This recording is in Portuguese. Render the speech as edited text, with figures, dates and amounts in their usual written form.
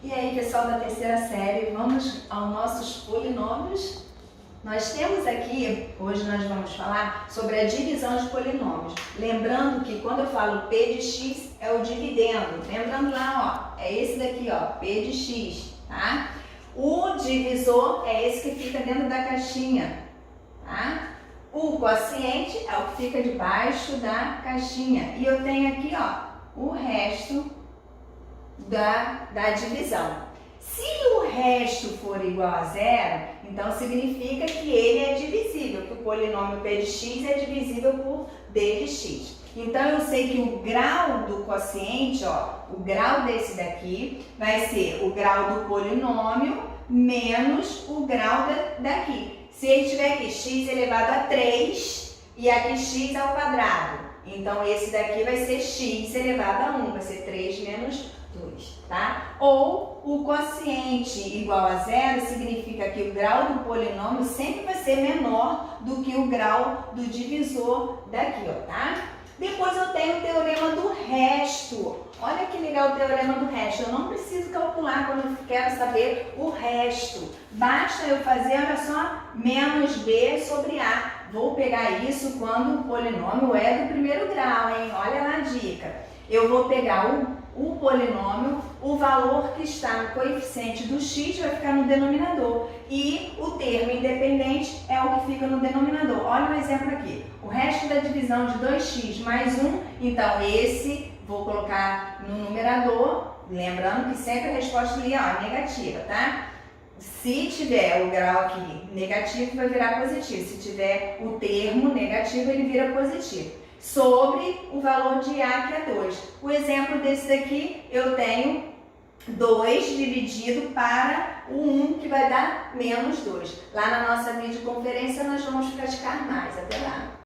E aí, pessoal da terceira série, vamos aos nossos polinômios. Nós temos aqui, hoje nós vamos falar sobre a divisão de polinômios. Lembrando que quando eu falo P de x é o dividendo. Lembrando lá, ó, é esse daqui, ó, P de x, tá? O divisor é esse que fica dentro da caixinha, tá? O quociente é o que fica debaixo da caixinha. E eu tenho aqui, ó, o resto da divisão. Se o resto for igual a zero, então significa que ele é divisível, que o polinômio P de x é divisível por D de x. Então eu sei que o grau do quociente, ó, o grau desse daqui, vai ser o grau do polinômio menos o grau daqui. Se ele tiver aqui x elevado a 3 e aqui x ao quadrado, então esse daqui vai ser x elevado a 1, vai ser 3 menos 2, tá? Ou o quociente igual a zero significa que o grau do polinômio sempre vai ser menor do que o grau do divisor daqui, ó, tá? Depois eu tenho o teorema do resto. Olha que legal o teorema do resto. Eu não preciso calcular quando eu quero saber o resto. Basta eu fazer, olha só, menos b sobre a. Vou pegar isso quando o polinômio é do primeiro grau, hein? Olha lá a dica. Eu vou pegar o polinômio, o valor que está no coeficiente do x vai ficar no denominador e o termo independente é o que fica no denominador. Olha um exemplo aqui. O resto da divisão de 2x mais 1, então esse vou colocar no numerador, lembrando que sempre a resposta ali ó, é negativa, tá? Se tiver o grau aqui negativo, vai virar positivo. Se tiver o termo negativo, ele vira positivo. Sobre o valor de A, que é 2. O exemplo desse daqui, eu tenho 2 dividido para o 1, que vai dar menos 2. Lá na nossa videoconferência, nós vamos praticar mais. Até lá!